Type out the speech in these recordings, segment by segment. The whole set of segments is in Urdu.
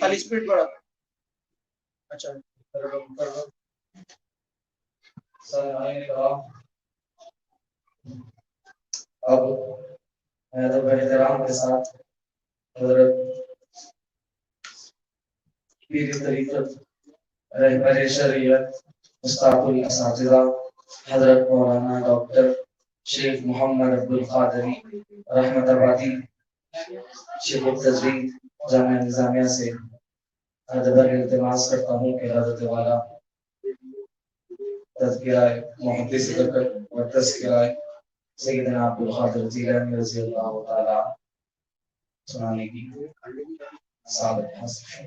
خالی اسپیڈ بڑھا. اچھا اب ادب و احترام کے ساتھ حضرت پیر طریقت رہبر شریعت استاد الاساتذہ حضرت مولانا ڈاکٹر شیخ محمد عبدالقادری رحمت آبادی شیخ التجوید جامعہ نظامیہ سے ادب التماس کرتا ہوں کہ حضرت والا تذکرہ محدث ذکر و تذکرہ سیدنا عبدالقادر جیلانی رضی اللہ تعالی سنانے کی سعادت حاصل ہے.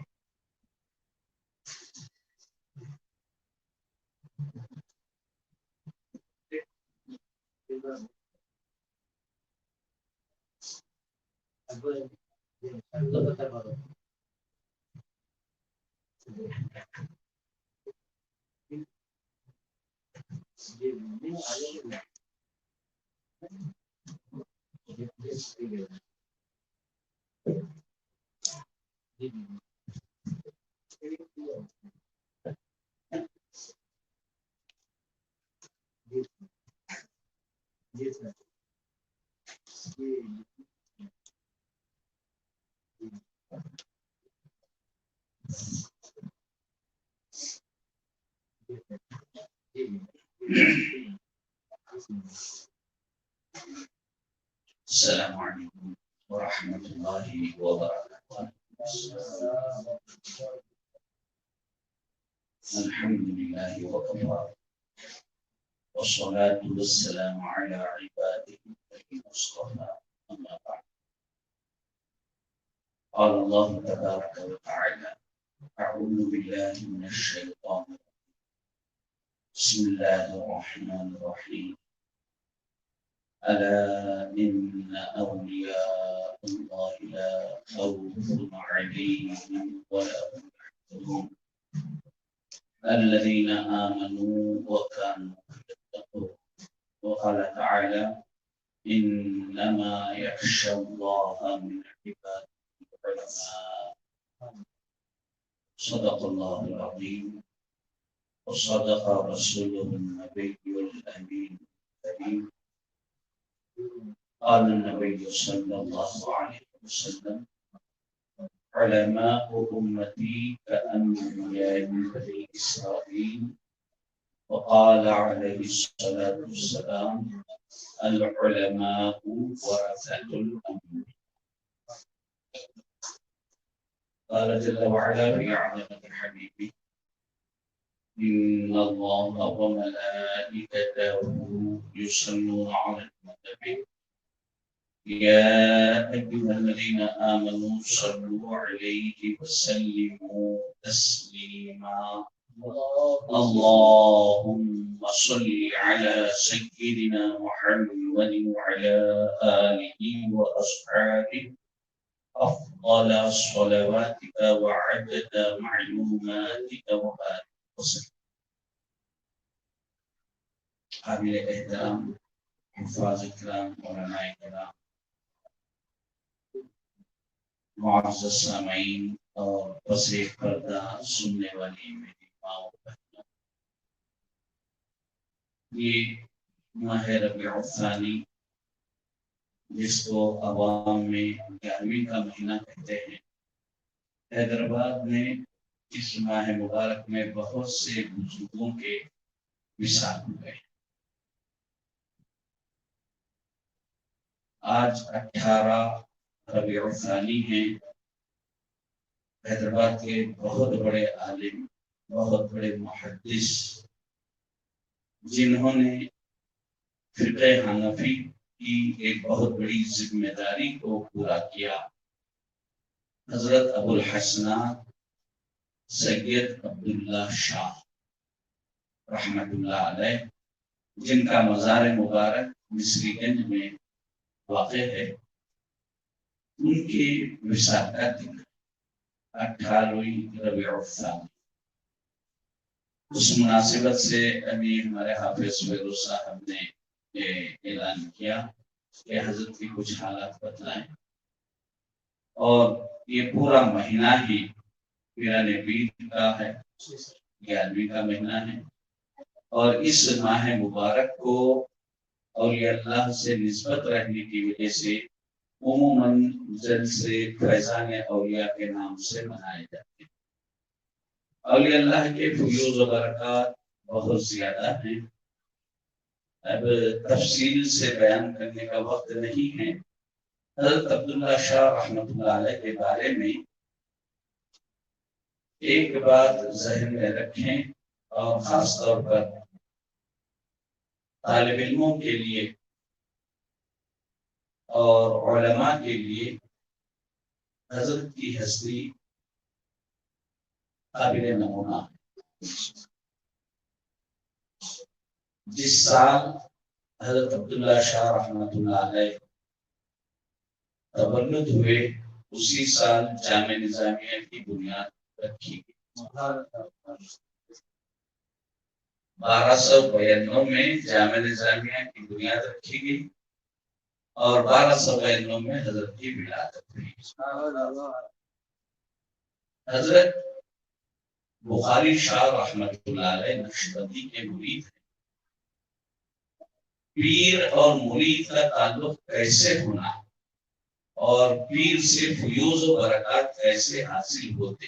السلام علیکم ورحمۃ اللہ وبرکاتہ. الحمد للہ وکفى والصلاة والسلام على عباده الذين اصطفى. اما بعد قال الله تبارك وتعالى اعوذ بالله من الشيطان الرجيم بسم الله الرحمن الرحيم ألا إن أولياء الله لا خوف عليهم ولا هم يحزنون الذين آمنوا وكانوا يتقون. وقال تعالى إنما يخشى الله من عباده العلماء. صدق الله العظيم وصدق رسوله النبي الأمين الكريم. قال النبي صلى الله عليه وسلم علماء أمتي كأنبياء بني إسرائيل. وقال عليه الصلاة والسلام العلماء ورثة الأنبياء. قال جل وعلا في عظمة حبيبه إن الله وملائكته يصلون على النبي يا أيها الذين آمنوا صلوا عليه وسلموا تسليما. اللهم صل على سيدنا محمد وعلى آله وأصحابه أفضل صلواتك وعدد معلوماتك وبارك وسلم. قابل احترام حفاظ کرام علماء کرام معزز سامعین اور پس پردہ سننے والی میری ماں و بہنوں، یہ ماہ ربیع الثانی جس کو عوام میں 11ویں کا مہینہ کہتے ہیں، حیدرآباد میں اس ماہ مبارک میں بہت سے بزرگوں کے وصال ہوئے. آج 18 ربیع الثانی ہیں. حیدرآباد کے بہت بڑے عالم، بہت بڑے محدث، جنہوں نے فقہ حنفی کی ایک بہت بڑی ذمہ داری کو پورا کیا، حضرت ابو الحسنات سید عبداللہ شاہ رحمت اللہ علیہ، جن کا مزار مبارک مصری گنج میں واقع ہے، ان کی وصال کا دن 18 ربیع الثانی. اس مناسبت سے ابھی ہمارے حافظ فیروز صاحب نے اعلان کیا کہ حضرت کی کچھ حالات بتلائیں. اور یہ پورا مہینہ ہی میرا نبی کا ہے، 11ویں کا مہینہ ہے، اور اس ماہ مبارک کو اولیاء اللہ سے نسبت رہنے کی وجہ سے عموماً جلسے فیضان اولیاء کے نام سے منائے جاتے ہیں۔ اولیاء اللہ کے فیوز و برکات بہت زیادہ ہیں، اب تفصیل سے بیان کرنے کا وقت نہیں ہے۔ حضرت عبداللہ شاہ رحمۃ اللہ علیہ کے بارے میں ایک بات ذہن میں رکھیں، اور خاص طور پر طالب علموں کے لیے اور علماء کے لیے حضرت کی ہستی قابل نمونہ ہے۔ جس سال حضرت عبداللہ شاہ رحمۃ اللہ علیہ تولد ہوئے، اسی سال جامع نظامیہ کی بنیاد رکھی گئی۔ 1292 میں جامع نظامیہ کی بنیاد رکھی گئی اور 1292 میں حضرت کی ولادت ہوئی۔ حضرت بخاری شاہ رحمۃ اللہ علیہ نقشبندی کے مرید ہیں۔ پیر اور مرید کا تعلق کیسے ہونا اور پیر سے فیوز و برکات کیسے حاصل ہوتے،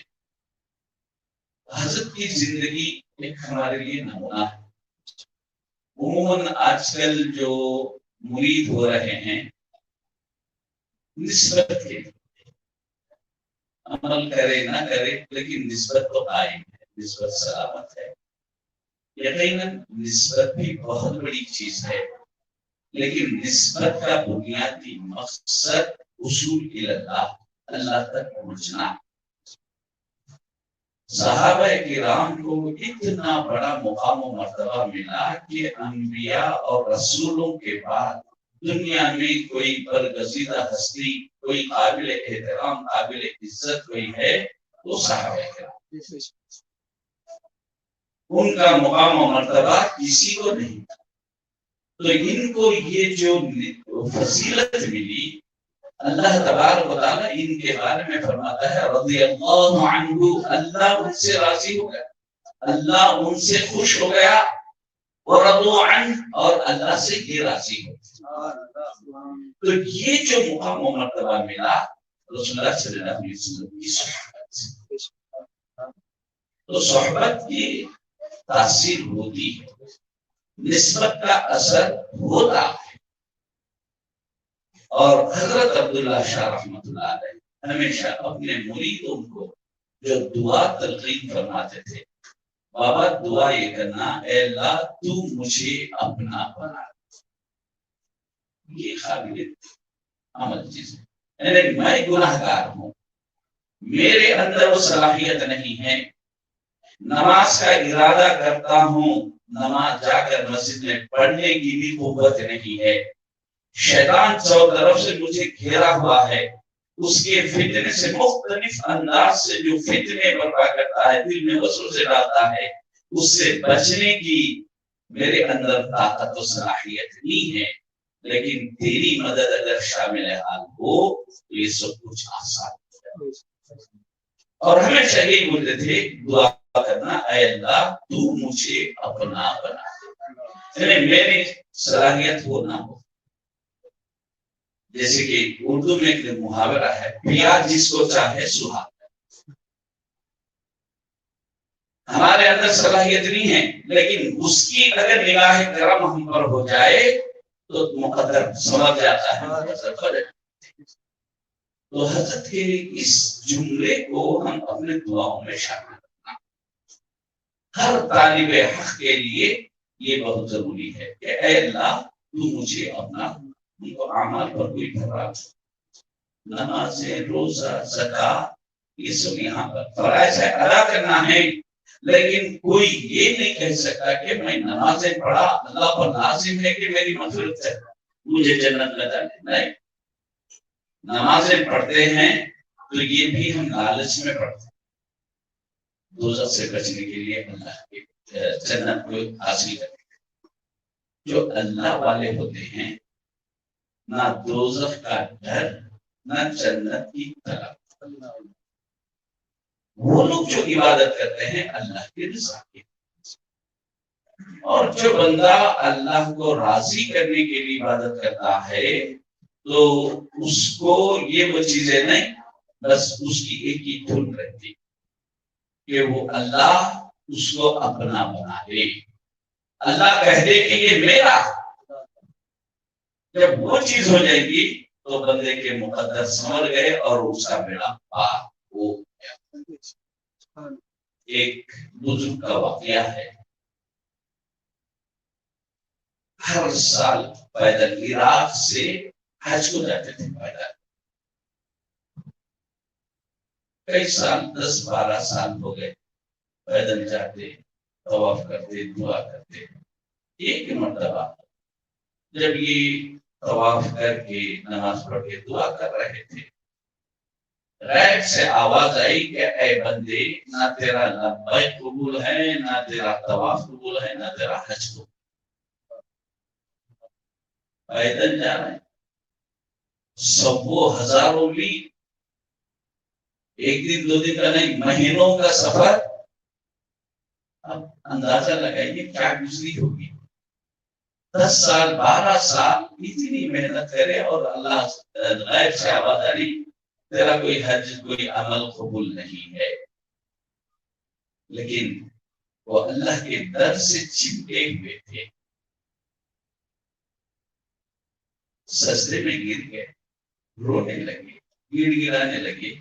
حضرت کی زندگی ایک ہمارے لیے نمونہ ہے۔ عموماً آج کل جو مرید ہو رہے ہیں نسبت کے عمل کرے نہ کرے، لیکن نسبت تو قائم ہے، نسبت سلامت ہے۔ یقیناً نسبت بھی بہت بڑی چیز ہے، لیکن نسبت کا بنیادی مقصد اصول اللہ، اللہ تک پہنچنا۔ صحابہ کرام کو اتنا بڑا مقام و مرتبہ ملا کہ انبیاء اور رسولوں کے بعد دنیا میں کوئی برگزیدہ ہستی، کوئی قابل احترام، قابل عزت کوئی ہے وہ صحابہ کرام۔ ان کا مقام و مرتبہ کسی کو نہیں تھا، تو ان کو یہ جو فضیلت ملی، اللہ تبارک و تعالیٰ ان کے بارے میں فرماتا ہے رضی اللہ عنہ، اللہ ان سے راضی ہو گیا، اللہ ان سے خوش ہو گیا، ورضوا عنہ، اور اللہ سے یہ راضی ہو گیا۔ تو یہ جو مقام و مرتبہ ملا رسول اللہ صلی اللہ علیہ وسلم کی صحبت سے، تو صحبت کی تاثیر ہوتی ہے، نسبت کا اثر ہوتا ہے۔ اور حضرت عبداللہ شاہ رحمۃ اللہ علیہ ہمیشہ اپنے مریدوں کو جو دعا تلقین فرماتے تھے، بابا دعا یہ کرنا، اے اللہ تو مجھے اپنا بنا۔ یہ قابل عمل چیز ہے، یعنی میں گناہ گار ہوں، میرے اندر وہ صلاحیت نہیں ہے، نماز کا ارادہ کرتا ہوں، نماز جا کر مسجد میں پڑھنے کی بھی قوت نہیں ہے، شیطان چاروں طرف سے مجھے گھیرا ہوا ہے، اس کے فتنے سے مختلف انداز سے جو فتنے برپا کرتا ہے، دل میں وسوسے ڈالتا ہے، اس سے بچنے کی میرے اندر طاقت و صلاحیت نہیں ہے، لیکن تیری مدد اگر شامل حال ہو تو یہ سب کچھ آسان ہے۔ اور ہمیشہ یہی بولتے تھے دعا کرنا، اے اللہ تو مجھے اپنا بنا، یعنی میری صلاحیت ہو نہ ہو۔ جیسے کہ اردو میں ایک محاورہ ہے، پیا جس کو چاہے سہاگ۔ ہمارے اندر صلاحیت نہیں ہے، لیکن اس کی اگر نگاہ کرم ہم پر ہو جائے تو مقدر سمجھ جاتا ہے۔ تو حضرت کے اس جملے کو ہم اپنے دعاؤں میں شامل کرنا، ہر طالب حق کے لیے یہ بہت ضروری ہے کہ اے اللہ تو مجھے اپنا، ان کو اعمال پر کوئی بھرا، نمازیں، روزہ، زکات، یہ سب یہاں پر فرائض ہے، ادا کرنا ہے، لیکن کوئی یہ نہیں کہہ سکتا کہ میں نمازیں پڑھا، اللہ پر لازم ہے کہ میری مغفرت ہے، مجھے جنت میں ڈالے۔ نہیں، نمازیں پڑھتے ہیں تو یہ بھی ہم لالچ میں پڑھتے ہیں، دوزخ سے بچنے کے لیے، اللہ کی جنت کو حاصل کرنے کے لیے۔ جو اللہ والے ہوتے ہیں، نہ دوزخ کا ڈر نہ جنت کی طلب۔ وہ لوگ جو عبادت کرتے ہیں اللہ کے رضا کی، اور جو بندہ اللہ کو راضی کرنے کے لیے عبادت کرتا ہے تو اس کو یہ وہ چیزیں نہیں، بس اس کی ایک ہی دھن رہتی کہ وہ اللہ اس کو اپنا بنا لے، اللہ کہہ دے کہ یہ میرا۔ جب وہ چیز ہو جائے گی تو بندے کے مقدر سنور گئے اور اس کا بیڑا پار ہو گیا۔ ایک بزرگ کا واقعہ ہے، ہر سال پیدل عراق سے حج کو جاتے تھے پیدل، کئی سال 10-12 سال ہو گئے پیدل جاتے، طواف کرتے، دعا کرتے۔ ایک مرتبہ جب یہ طواف کر کے نماز پڑھ کے دعا کر رہے تھے، غیب سے آواز آئی کہ اے بندے، نہ تیرا لبیک قبول ہے، نہ تیرا طواف قبول ہے، نہ تیرا حج قبول۔ پیدل جا رہے ہیں، سبوں ہزاروں میل، ایک دن دو دن کا نہیں، مہینوں کا سفر۔ اب اندازہ لگائیے کیا گزری ہوگی، 10 سال 12 سال اتنی محنت کرے اور اللہ غیب سے آواز آ رہی تیرا کوئی حج کوئی عمل قبول نہیں ہے، لیکن وہ اللہ کے در سے چپکے ہوئے تھے، سجدے میں گر گئے، رونے لگے، گڑ گڑانے لگے،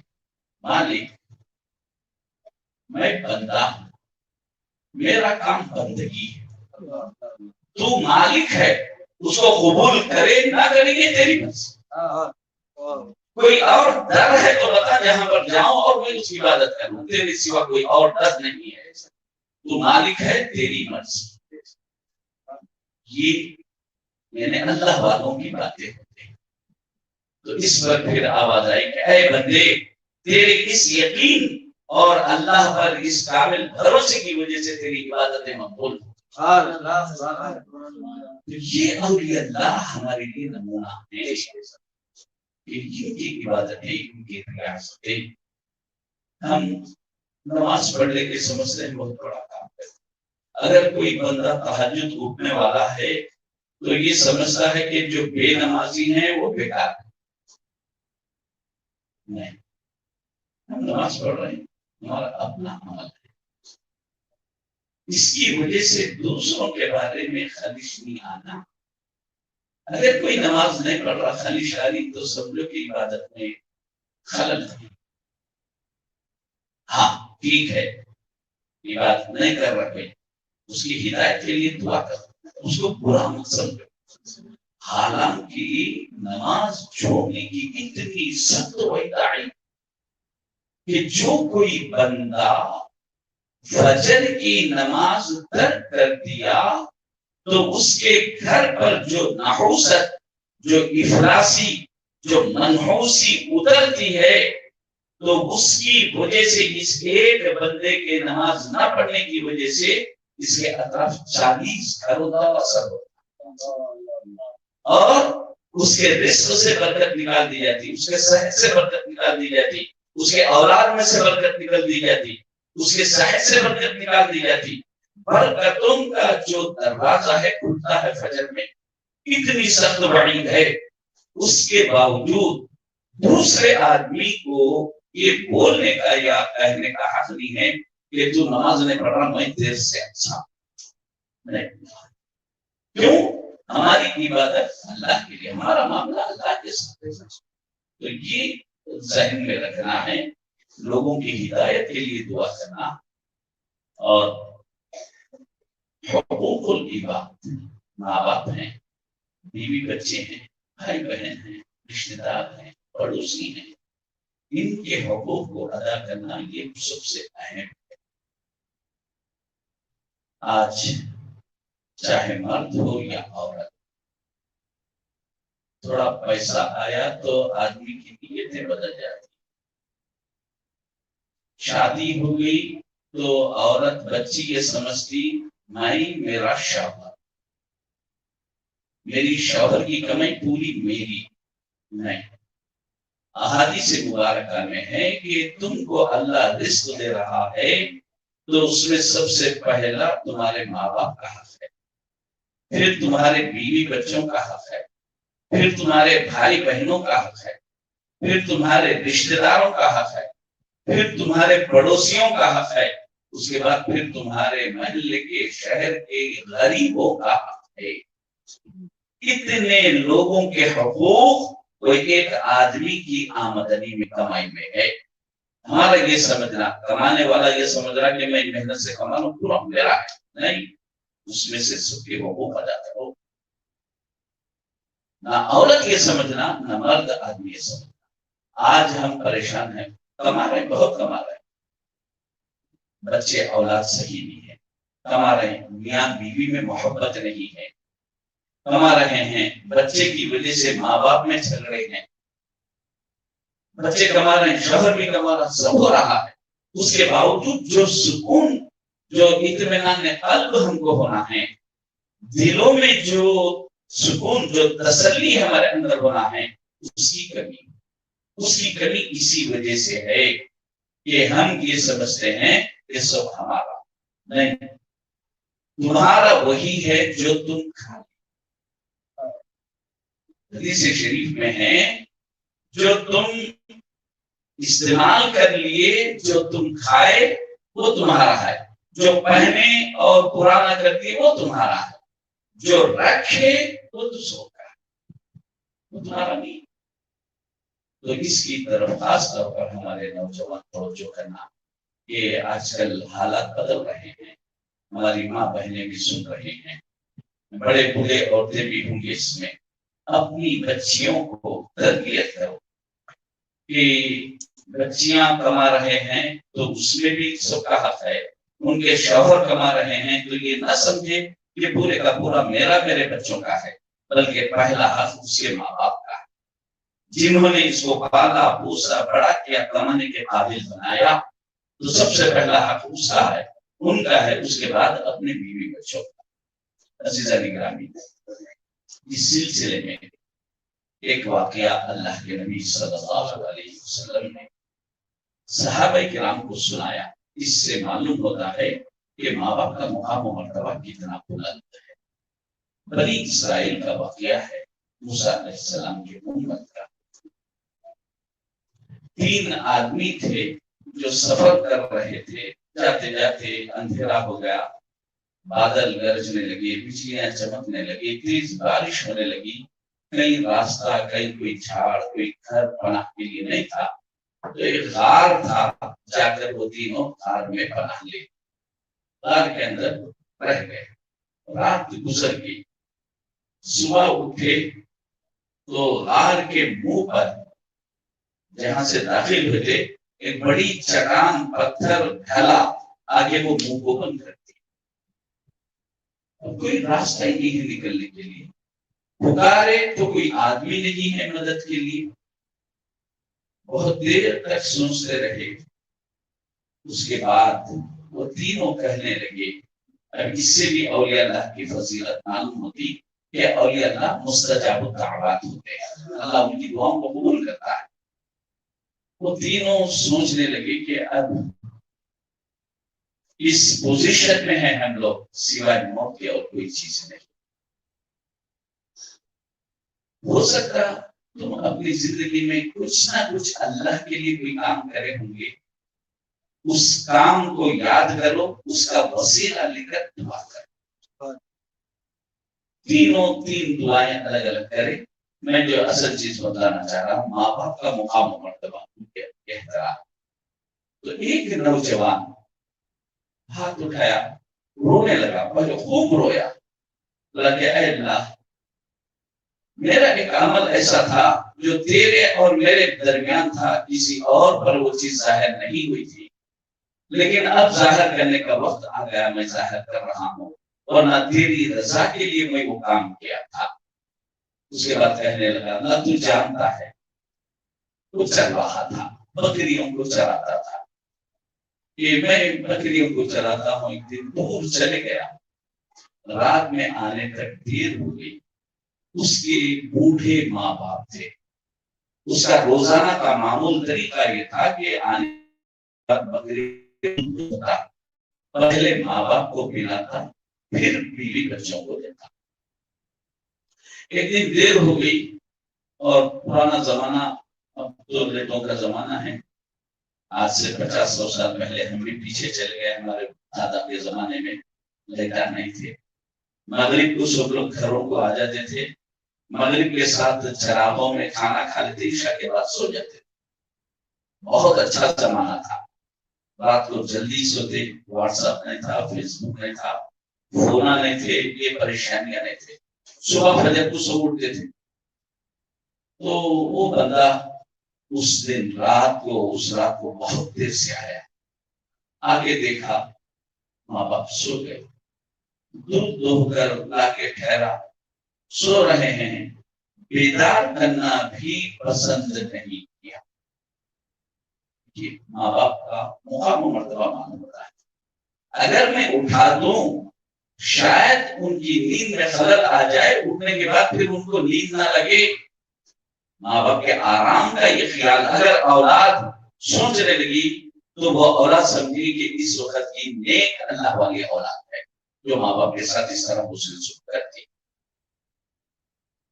مالک میں بندہ ہوں، میرا کام بندگی ہے، تو مالک ہے، اس کو قبول کرے نہ کرے یہ تیری مرضی۔ کوئی اور در ہے تو بتا جہاں پر جاؤں اور میں اس کی عبادت کروں، تیرے سوا کوئی اور در نہیں ہے، تو مالک ہے، تیری مرضی۔ یہ یعنی اللہ والوں کی باتیں ہوتے ہیں۔ تو اس پر پھر آواز آئی کہ اے بندے، تیرے اس یقین اور اللہ پر اس کامل بھروسے کی وجہ سے تیری عبادتیں مقبول ہیں۔ یہ اولیاء اللہ ہمارے لیے نمونہ ہے کہ ان کی عبادتیں، ان کی ریاستیں، ہم نماز پڑھنے کے سمجھتے ہیں بہت بڑا کام ہے۔ اگر کوئی بندہ تہجد اٹھنے والا ہے تو یہ سمجھتا ہے کہ جو بے نمازی ہیں وہ بیکار ہے۔ نہیں، ہم نماز پڑھ رہے ہیں، ہمارا اپنا عمل ہے، اس کی وجہ سے دوسروں کے بارے میں خلش نہیں آنا۔ اگر کوئی نماز نہیں پڑھ رہا خلش آ رہی تو سمجھو کہ عبادت میں خلل ہے۔ ہاں ٹھیک ہے، عبادت نہیں کر رہے، اس کی ہدایت کے لیے دعا کرو، اس کو برا مت سمجھو۔ حالانکہ نماز چھوڑنے کی اتنی سخت وعید کہ جو کوئی بندہ فجر کی نماز ترک کر دیا تو اس کے گھر پر جو نحوست، جو افلاسی، جو منحوسی اترتی ہے تو اس کی وجہ سے، اس ایک بندے کے نماز نہ پڑھنے کی وجہ سے اس کے اطراف 40 گھروں کا اثر ہوتا اور اس کے رزق سے برکت نکال دی جاتی، اس کے صحت سے برکت نکال دی جاتی، اس کے اولاد میں سے برکت نکال دی جاتی، اس کے صحت سے برکت نکال دی جاتی۔ برکتوں کا جو دروازہ ہے کھلتا ہے فجر میں، اتنی سخت وعید ہے، اس کے باوجود دوسرے آدمی کو یہ بولنے کا یا کہنے کا حق نہیں ہے کہ تو نماز نہیں پڑھ رہا، میں دیر سے اچھا نہیں۔ کیوں؟ ہماری عبادت اللہ کے لیے، ہمارا معاملہ اللہ کے ساتھ ہے۔ تو یہ ذہن میں رکھنا ہے، لوگوں کی ہدایت کے لیے دعا کرنا، اور حقوق العباد، ماں باپ ہیں، بیوی بچے ہیں، بھائی بہن ہیں، رشتے دار ہیں، پڑوسی ہیں، ان کے حقوق کو ادا کرنا یہ سب سے اہم ہے۔ آج چاہے مرد ہو یا عورت، تھوڑا پیسہ آیا تو آدمی کی نیتیں بدل جاتی، شادی ہو گئی تو عورت بچی یہ سمجھتی میں میرا شوہر، میری شوہر کی کمائی پوری میری نہیں، احادیث مبارکہ میں ہے کہ تم کو اللہ رزق دے رہا ہے تو اس میں سب سے پہلا تمہارے ماں باپ کا حق ہے، پھر تمہارے بیوی بچوں کا حق ہے، پھر تمہارے بھائی بہنوں کا حق ہے، پھر تمہارے رشتہ داروں کا حق ہے، پھر تمہارے پڑوسیوں کا حق ہے، اس کے بعد پھر تمہارے محلے کے شہر کے غریبوں کا حق ہے۔ اتنے لوگوں کے حقوق کوئی ایک آدمی کی آمدنی میں کمائی میں ہے۔ ہمارا یہ سمجھنا، کمانے والا یہ سمجھ رہا کہ میں محنت سے کما لوں پورا میرا ہے، نہیں، اس میں سے سب کے حقوق ادا کرو۔ نہ عورت یہ سمجھنا، نہ مرد آدمی یہ سمجھنا۔ آج ہم پریشان ہیں، کما رہے ہیں، بہت کما رہے ہیں، بچے اولاد صحیح نہیں ہے، کما رہے ہیں، میاں بیوی میں محبت نہیں ہے، کما رہے ہیں، بچے کی وجہ سے ماں باپ میں جھگڑے ہیں، بچے کما رہے ہیں، شوہر بھی کما رہا، سب ہو رہا ہے، اس کے باوجود جو سکون، جو اطمینان قلب ہم کو ہونا ہے، دلوں میں جو سکون، جو تسلی ہمارے اندر ہونا ہے، اس کی کمی اسی وجہ سے ہے کہ ہم یہ سمجھتے ہیں کہ سب ہمارا نہیں، تمہارا وہی ہے جو تم کھا۔ حدیث شریف میں ہے جو تم استعمال کر لیے، جو تم کھائے وہ تمہارا ہے، جو پہنے اور پرانا کر دیے وہ تمہارا ہے، جو رکھے وہ دوسروں کا ہے، وہ تمہارا نہیں۔ تو اس کی طرف خاص طور پر ہمارے نوجوان توجہ کرنا، کہ آج کل حالات بدل رہے ہیں، ہماری ماں بہنیں بھی سن رہے ہیں، بڑے بوڑھے عورتیں بھی ہوں گے، اس میں اپنی بچیوں کو تربیت کرو کہ بچیاں کما رہے ہیں تو اس میں بھی سب کا حق ہے، ان کے شوہر کما رہے ہیں تو یہ نہ سمجھے کہ پورے کا پورا میرے بچوں کا ہے، بلکہ پہلا حق اس کے ماں باپ کا ہے، جنہوں نے اس کو پالا پوسا بڑا کیا، کمانے کے قابل بنایا، تو سب سے پہلا حق اس کا ہے، ان کا ہے، اس کے بعد اپنے بیوی بچوں کا۔ عزیزان گرامی، اس سلسلے میں ایک واقعہ اللہ کے نبی صلی اللہ علیہ وسلم نے صحابہ کرام کو سنایا، اس سے معلوم ہوتا ہے کہ ماں باپ کا مقام و مرتبہ کتنا بلند ہے۔ بنی اسرائیل کا واقعہ ہے، موسیٰ علیہ السلام کی امت کا۔ 3 آدمی تھے جو سفر کر رہے تھے، جاتے جاتے اندھیرا ہو گیا، بادل گرجنے لگے، بجلیاں چمکنے لگی، تیز بارش ہونے لگی، کہیں راستہ، کہیں کوئی جھاڑ، کوئی گھر پناہ کے لیے نہیں تھا، تو ایک غار تھا، جا کر وہ تینوں غار میں پناہ لے، غار کے اندر رہ گئے، رات گزر گئی، صبح اٹھے تو غار کے منہ پر جہاں سے داخل ہوئے تھے ایک بڑی چٹان، پتھر ڈھلا، آگے وہ منہ کو بند کر دیا، کوئی راستہ ہی نہیں ہے نکلنے کے لیے، پکارے تو کوئی آدمی نہیں ہے مدد کے لیے، بہت دیر تک سوچتے رہے، اس کے بعد وہ تینوں کہنے لگے، اب اس سے بھی اولیاء اللہ کی فضیلت معلوم ہوتی کہ اولیاء اللہ مستجاب الدعوات ہوتے ہیں، اللہ ان کی دعاؤں کو قبول کرتا ہے۔ وہ تینوں سوچنے لگے کہ اب اس پوزیشن میں ہیں ہم لوگ، سوائے موت کے اور کوئی چیز نہیں، ہو سکتا تم اپنی زندگی میں کچھ نہ کچھ اللہ کے لیے کوئی کام کرے ہوں گے، اس کام کو یاد کرو، اس کا وسیلہ لے کر دعا کرو۔ تینوں 3 دعائیں الگ الگ کرے۔ میں جو اصل چیز بتانا چاہ رہا ہوں، ماں باپ کا مقام و مرتبہ، ان کے احترام۔ تو ایک نوجوان ہاتھ اٹھایا، رونے لگا، بڑے خوب رویا، لگے اے اللہ، میرا ایک عمل ایسا تھا جو تیرے اور میرے درمیان تھا، کسی اور پر وہ چیز ظاہر نہیں ہوئی تھی، لیکن اب ظاہر کرنے کا وقت آ گیا، میں ظاہر کر رہا ہوں، ورنہ تیری رضا کے لیے میں وہ کام کیا تھا۔ اس کے بعد کہنے لگا، اللہ تو جانتا ہے، وہ چل رہا تھا، بکریوں کو چراتا تھا، کہ میں بکریوں کو چراتا ہوں، ایک دن دور چلے گیا، رات میں آنے تک دیر ہو گئی، اس کے بوڑھے ماں باپ تھے، اس کا روزانہ کا معمول طریقہ یہ تھا کہ آنے بکری پہلے ماں باپ کو پلاتا پھر بیوی بچوں کو دیتا. ایک دن دیر ہو گئی اور پرانا زمانہ اب تو لیٹوں کا زمانہ ہے. آج سے 50-100 سال پہلے ہم بھی پیچھے چلے گئے. ہمارے دادا کے زمانے میں لیٹا نہیں تھے. مغرب کو سب لوگ گھروں کو آ جاتے تھے. مغرب کے ساتھ چراغوں میں کھانا کھا لیتے, عشاء کے بعد سو جاتے. بہت اچھا زمانہ تھا. رات کو جلدی سوتے, واٹس ایپ نہیں تھا, فیس بک نہیں تھا, فون نہیں تھے, یہ پریشانیاں نہیں تھے. صبح فجر کو سو اٹھتے تھے. تو وہ بندہ اس دن اس رات کو بہت دیر سے آیا. آگے دیکھا ماں باپ سو گئے. دودھ دو کر لا کے ٹھہرا, سو رہے ہیں. بیدار کرنا بھی پسند نہیں کیا. ماں باپ کا مقام و مرتبہ معلوم ہوتا ہے. اگر میں اٹھا دوں شاید ان کی نیند میں خلل آ جائے, اٹھنے کے بعد پھر ان کو نیند نہ لگے. ماں باپ کے آرام کا یہ خیال اگر اولاد سوچنے لگی تو وہ اولاد سمجھے کہ اس وقت کی نیک اللہ والی اولاد ہے جو ماں باپ کے ساتھ اس طرح حسن سلوک کرتی.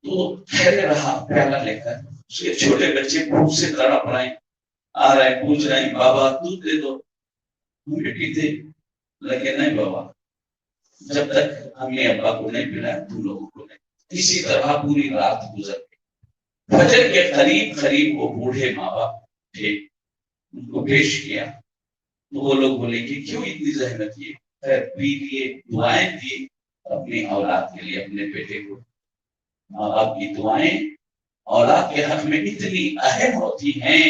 تو ٹھہرے رہا پیالہ لے کر. اس کے چھوٹے بچے بھوک سے تڑپ رہے ہیں, آ رہے ہیں, پوچھ رہے ہیں بابا دودھ دے دو. ہم بھی پیتے لیکن نہیں بابا, جب تک امی ابا کو نہیں پلایا تم لوگوں کو نہیں. اسی طرح پوری رات گزر گئی. فجر کے قریب وہ بوڑھے ماں باپ تھے, ان کو پیش کیا تو وہ لوگ بولے کہ کیوں اتنی زحمت کی, پی لیے, دعائیں دی اپنی اولاد کے لیے, اپنے بیٹے کو. ماں باپ کی دعائیں اولاد کے حق میں اتنی اہم ہوتی ہیں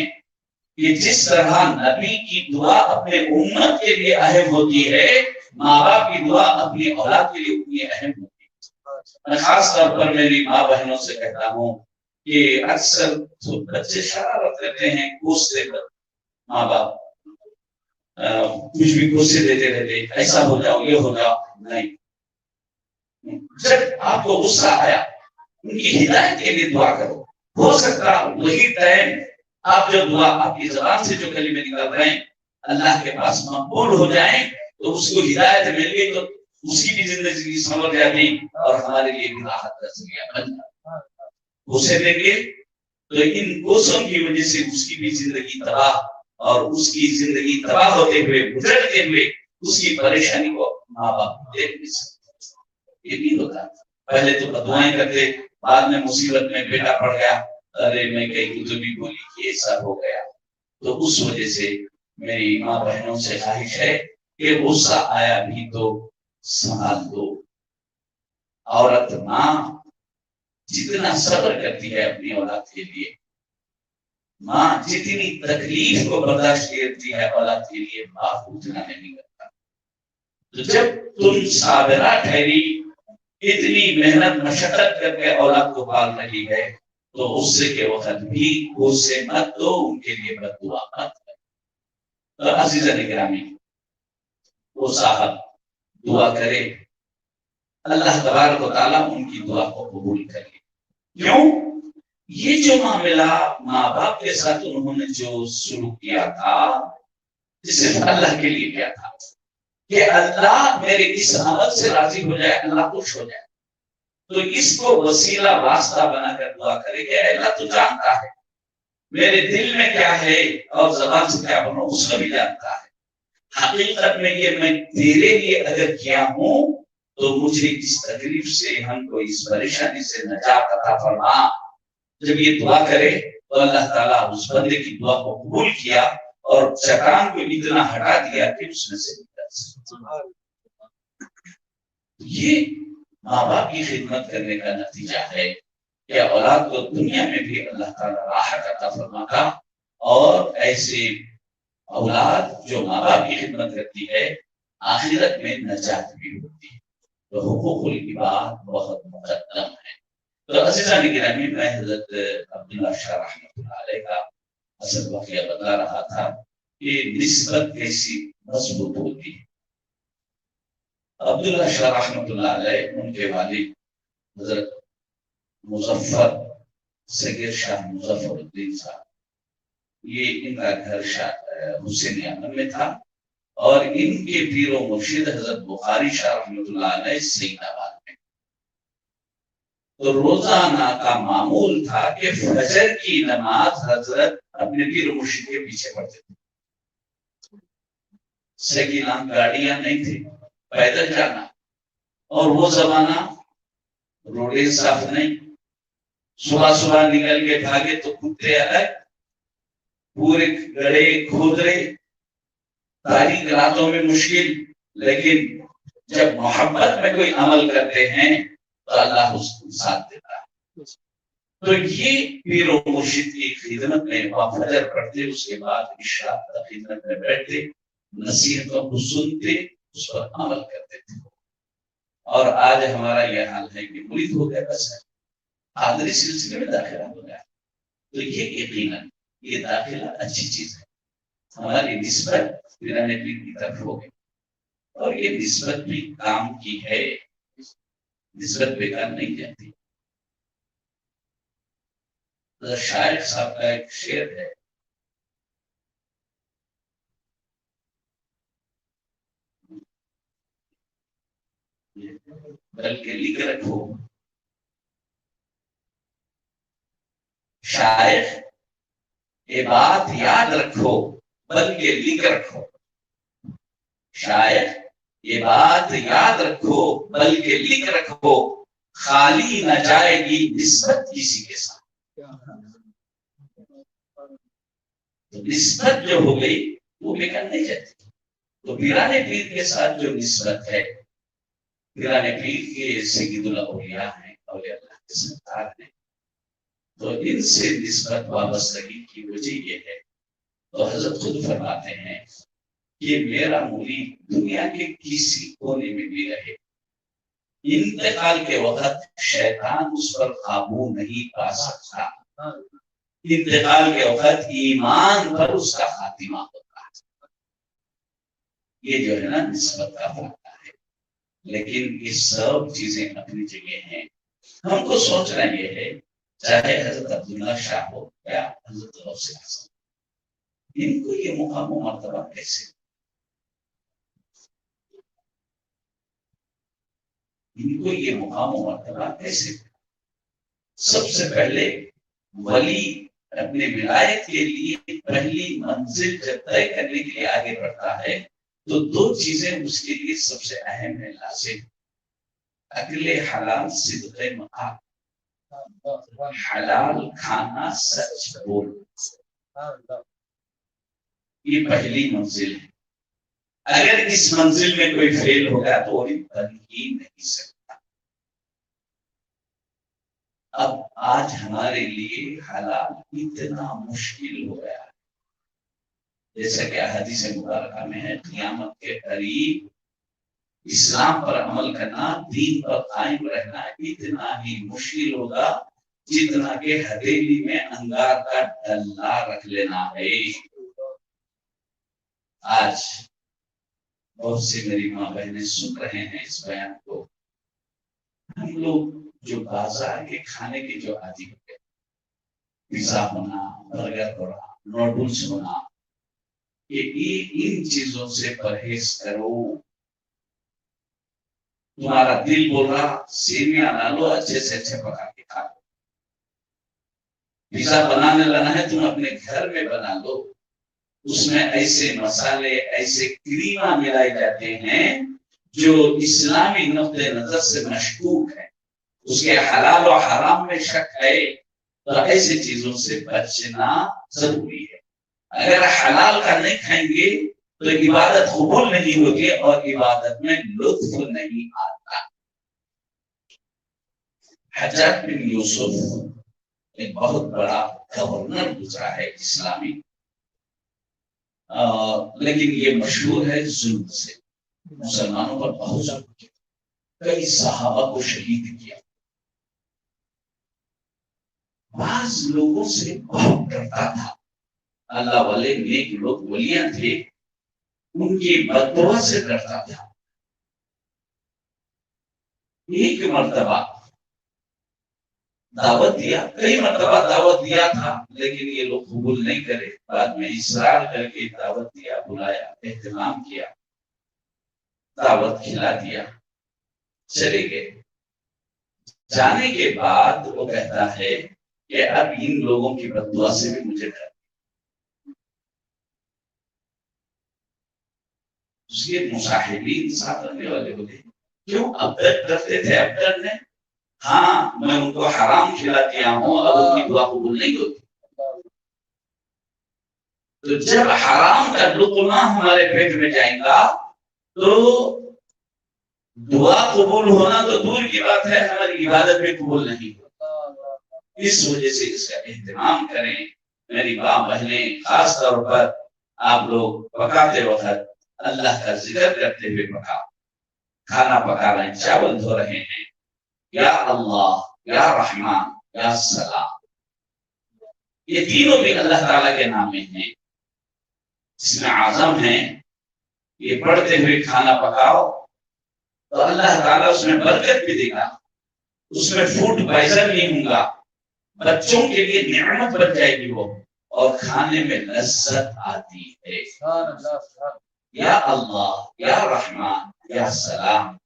کہ جس طرح نبی کی دعا اپنے امت کے لیے اہم ہوتی ہے, ماں باپ کی دعا اپنی اولاد کے لیے اتنی اہم ہوتی ہے. میں خاص طور پر میری ماں بہنوں سے کہتا ہوں کہ اکثر بچے شرارت کرتے ہیں, کوستے کر ماں باپ کچھ بھی کوسے دیتے رہتے, ایسا ہو جاؤ, یہ ہو جاؤ. نہیں, جب آپ کو غصہ آیا ان کی ہدایت کے لیے دعا کرو. ہو سکتا وہی ٹائم آپ جو دعا آپ کی زبان سے جو کلمے نکل رہے ہیں اللہ کے پاس مقبول ہو جائیں تو اس کو ہدایت مل گئی تو اس کی بھی زندگی سنور جاتی اور ہمارے لیے بھی راحت کا ذریعہ بن جاتا. غصے دیں گے تو ان غصوں کی وجہ سے اس کی بھی زندگی تباہ, اور اس کی زندگی تباہ ہوتے ہوئے گزرتے ہوئے اس کی پریشانی کو ماں باپ دیکھ نہیں سکتے. یہ بھی ہوتا. پہلے تو بدوائیں کرتے, بعد میں مصیبت میں بیٹا پڑ گیا, ارے میں کہیں تو بھی بولی کہ ایسا ہو گیا. تو اس وجہ سے میری ماں بہنوں سے خواہش ہے کہ غصہ آیا بھی تو سنبھال دو. عورت ماں جتنا صبر کرتی ہے اپنی اولاد کے لیے, ماں جتنی تکلیف کو برداشت کرتی ہے اولاد کے لیے, باپ اتنا نہیں کرتا. تو جب تم صابرہ ٹھہری, اتنی محنت مشقت کر کے اولاد کو پال رہی ہے, تو غصے کے وقت بھی غصے مت دو, ان کے لیے بد دعا مت کرو. تو عزیزان گرامی, وہ صاحب دعا کرے, اللہ تبارک و تعالیٰ ان کی دعا کو قبول کرے. کیوں؟ یہ جو معاملہ ماں باپ کے ساتھ انہوں نے جو سلوک کیا تھا صرف اللہ کے لیے کیا تھا کہ اللہ میرے اس عمل سے راضی ہو جائے, اللہ خوش ہو جائے. تو اس کو وسیلہ واسطہ بنا کر دعا کرے کہ اللہ تو جانتا ہے میرے دل میں کیا ہے اور زبان سے کیا بنو, اس کو بھی جانتا ہے. حقیقت میں یہ میں تیرے لیے اگر کیا ہوں تو مجھے اس تکلیف سے, ہم کو اس پریشانی سے نجات عطا فرما. جب یہ دعا کرے تو اللہ تعالیٰ اس بندے کی دعا کو قبول کیا اور شیطان کو اتنا ہٹا دیا کہ اس میں سے نکل سکتا. یہ ماں باپ کی خدمت کرنے کا نتیجہ ہے کہ اولاد کو دنیا میں بھی اللہ تعالیٰ راحت عطا فرماتا, اور ایسے اولاد جو ماں باپ کی خدمت کرتی ہے آخرت میں نجات بھی ہوتی ہے. تو حقوق العباد بہت مقدم ہے. تو عزیزان گرامی, میں حضرت عبداللہ شاہ رحمۃ اللہ علیہ کا اصل واقعہ بتا رہا تھا کہ نسبت کیسی مضبوط ہوتی ہے. عبداللہ شاہ رحمۃ اللہ علیہ, ان کے والد حضرت مظفر سید شاہ مظفر الدین صاحب، یہ ان کا گھر حسین یمن میں تھا، اور ان کے پیر و مرشد حضرت بخاری شاہ رحمۃ اللہ علیہ سعید آباد میں. تو روزانہ کا معمول تھا کہ فجر کی نماز حضرت اپنے پیر و مرشد کے پیچھے پڑھتے تھے. سیکلان گاڑیاں نہیں تھی، پیدل جانا، اور وہ زمانہ روڈیں صاف نہیں. صبح صبح نکل کے بھاگے تو کتے الگ، پورے گڑے کھودرے، تاریخ راتوں میں مشکل. لیکن جب محبت میں کوئی عمل کرتے ہیں تو اللہ اس کو ساتھ دیتا ہے. تو یہ پیر و مرشد کی خدمت میں فجر پڑھتے، اس کے بعد عشاء کی خدمت میں بیٹھتے، نصیحتوں کو سنتے، اس پر عمل کرتے تھے. اور آج ہمارا یہ حال ہے کہ مرید ہو گیا بس قادری سلسلے میں داخلہ ہو گیا. تو یہ یقیناً یہ داخلہ اچھی چیز ہے. ہماری نسبت پیرانے پیر کی طرف ہو گئی، اور یہ نسبت بھی کام کی ہے، نسبت بیکار نہیں جاتی. شاعر صاحب کا ایک شعر ہے، بلکہ لکھ رکھو شاعر یہ بات یاد رکھو بلکہ لکھ رکھو. شاعر یہ بات یاد رکھو بلکہ لکھ رکھو، خالی نہ جائے گی نسبت کسی کے ساتھ. تو نسبت جو ہو گئی وہ بیکار نہیں جاتی. تو پیرانے پیر کے ساتھ جو نسبت ہے، پیرانے پیر کے سید الاولیاء ہیں، اولیاء اللہ کے سردار ہیں، تو ان سے نسبت وابستگی کی وجہ یہ ہے. تو حضرت خود فرماتے ہیں کہ میرا مرید دنیا کے کسی کونے میں بھی رہے، انتقال کے وقت شیطان اس پر قابو نہیں پا سکتا. انتقال کے وقت ایمان پر اس کا خاتمہ ہوتا ہے. یہ جو ہے نا نسبت کا فائدہ ہے. لیکن یہ سب چیزیں اپنی جگہ ہیں. ہم کو سوچنا یہ ہے، چاہے حضرت عبداللہ شاہ ہو یا حضرت غوث اعظم، ان کو یہ مقام و مرتبہ کیسے، ان کو یہ مقام و مرتبہ کیسے؟ سب سے پہلے ولی اپنے ولایت کے لیے پہلی منزل جب طے کرنے کے لیے آگے بڑھتا ہے تو دو چیزیں اس کے لیے سب سے اہم ہے، لازم: عقل حلال، صدق مقام. حلال کھانا، سچ بول، یہ پہلی منزل ہے. اگر اس منزل میں کوئی فیل ہوگا تو وہ بن ہی نہیں سکتا. اب آج ہمارے لیے حلال اتنا مشکل ہو گیا ہے، جیسا کہ حدیث مبارکہ میں ہے، قیامت کے قریب اسلام پر عمل کرنا، دین پر قائم رہنا اتنا ہی مشکل ہوگا جتنا کہ ہتھیلی میں انگار کا ڈلہ رکھ لینا ہے. آج بہت سے میری ماں بہنیں سن رہے ہیں اس بیان کو. ہم لوگ جو بازار کے کھانے کے جو عادی ہو گئے، پیزا ہونا، برگر ہونا، نوڈلس ہونا، یہ ان چیزوں سے پرہیز کرو. تمہارا دل بول رہا سیویاں لا لو، اچھے سے اچھے پکا کے کھا لو. پیزا بنانے لانا ہے تم اپنے گھر میں بنا لو. اس میں ایسے مسالے، ایسے کریمہ ملائے جاتے ہیں جو اسلامی نقطہ نظر سے مشکوک ہے، اس کے حلال و حرام میں شک ہے. تو ایسی چیزوں سے بچنا ضروری ہے. اگر حلال کا نہیں کھائیں گے تو عبادت قبول نہیں ہوگی اور عبادت میں لطف نہیں آتا. حجاج بن یوسف ایک بہت بڑا گورنر گزرا ہے اسلامی، لیکن یہ مشہور ہے ظلم سے. مسلمانوں پر بہت ظلم کیا، کئی صحابہ کو شہید کیا. بعض لوگوں سے بہت ڈرتا تھا. اللہ والے نیک لوگ ولیاں تھے، ان کی بددعا سے ڈرتا تھا. ایک مرتبہ دعوت دیا، کئی مرتبہ دعوت دیا تھا لیکن یہ لوگ قبول نہیں کرے، بعد میں اصرار کر کے دعوت دیا، بلایا، اہتمام کیا، دعوت کھلا دیا، چلے گئے۔ جانے کے بعد وہ کہتا ہے کہ اب ان لوگوں کی بددعا سے بھی مجھے ڈر۔ اس کے مصاحبین ساتھ رہنے والے بولے کیوں اب تک ڈرتے تھے، اب ڈرنے؟ ہاں میں ان کو حرام کھلا دیا ہوں، اب ان کی دعا قبول نہیں ہوتی۔ تو جب حرام کا لقمہ ہمارے پیٹ میں جائے گا تو دعا قبول ہونا تو دور کی بات ہے، ہماری عبادت بھی قبول نہیں ہوتی۔ اس وجہ سے اس کا اہتمام کریں میری ماں بہنیں، خاص طور پر آپ لوگ پکاتے وقت اللہ کا ذکر کرتے ہوئے پکاؤ۔ کھانا پکا رہے ہیں، چاول دھو رہے ہیں، یا اللہ، یا رحمان، یا سلام، یہ تینوں بھی اللہ تعالیٰ کے نام میں ہیں، اس میں اعظم ہیں۔ یہ پڑھتے ہوئے کھانا پکاؤ تو اللہ تعالیٰ اس میں برکت بھی دے گا، اس میں فوڈ پوائزن نہیں ہوگا، بچوں کے لیے نعمت بن جائے گی وہ، اور کھانے میں لذت آتی ہے۔ یا اللہ، یا رحمان، یا سلام،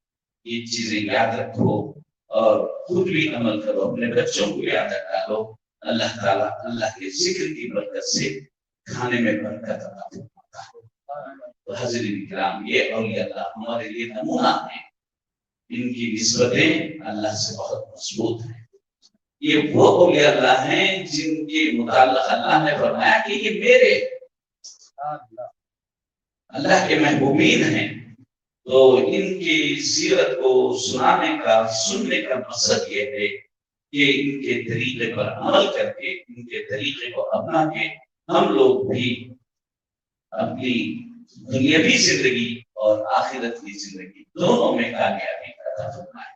یہ چیزیں یاد رکھو اور خود بھی عمل کرو، اپنے بچوں کو یاد رکھو۔ اللہ تعالیٰ اللہ کے ذکر کی برکت سے کھانے میں برکت عطا فرماتا ہے۔ تو حضرین کرام، یہ اولیاء اللہ ہمارے لیے نمونہ ہیں، ان کی نسبتیں اللہ سے بہت مضبوط ہیں۔ یہ وہ اولیاء اللہ ہیں جن کے متعلق اللہ نے فرمایا کہ یہ میرے اللہ کے محبوبین ہیں۔ تو ان کی سیرت کو سنانے کا، سننے کا مقصد یہ ہے کہ ان کے طریقے پر عمل کر کے، ان کے طریقے کو اپنا کے ہم لوگ بھی اپنی دنیاوی زندگی اور آخرت کی زندگی دونوں میں کامیابی عطا فرمائے۔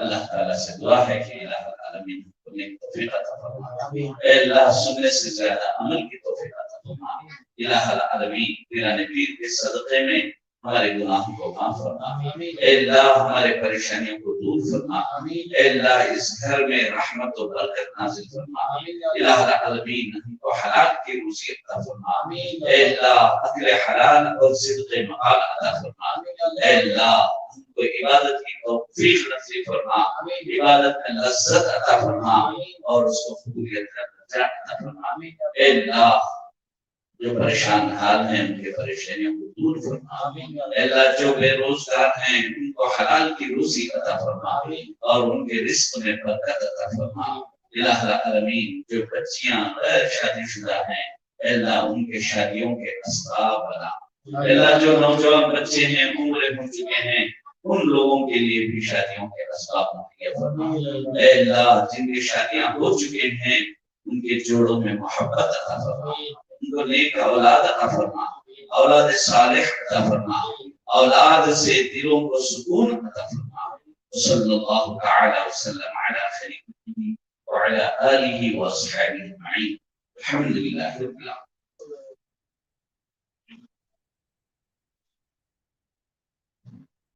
اللہ تعالیٰ سے دعا ہے کہ الہ العالمین ہمیں توفیق عطا فرمائے، اے اللہ سننے سے زیادہ عمل کی توفیق عطا فرمائے۔ الہ العالمین پیران پیر کے صدقے میں ہمارے گناہوں کو معاف فرما، اے اللہ ہمارے پریشانیوں کو دور فرما، اے اللہ اس گھر میں رحمت و برکت نازل فرما، الہ العالمین ہم کو حلال کی روزی عطا فرما، اے اللہ اکل حلال اور صدق مقال عطا فرما، اے اللہ ہم کو عبادت کی توفیق نصیب فرما، عبادت میں لذت عطا فرما اور اس کو قبولیت کا درجہ عطا فرما، اے اللہ جو پریشان حال ہیں ان کے پریشانیوں کو دور فرما، اے اللہ جو بے روزگار ہیں ان کو حلال کی روزی عطا فرما اور ان کے رزق میں برکت عطا فرما، الہ العالمین جو بچیاں غیر شادی شدہ ہیں اے اللہ ان کے شادیوں کے اسباب بنا، اے اللہ جو نوجوان بچے ہیں عمر ہو چکے ہیں ان لوگوں کے لیے بھی شادیوں کے اسباب مہیا فرما، اے اللہ جن کی شادیاں ہو چکے ہیں ان کے جوڑوں میں محبت عطا فرما، ان کو نیک اولاد عطا فرما، اولاد صالح عطا فرما، اولاد سے دلوں کو سکون عطا فرما۔ صلی اللہ تعالی وسلم علی خلیل وعلی آلہ واصحابہ اجمعین، الحمد للہ رب العالمین۔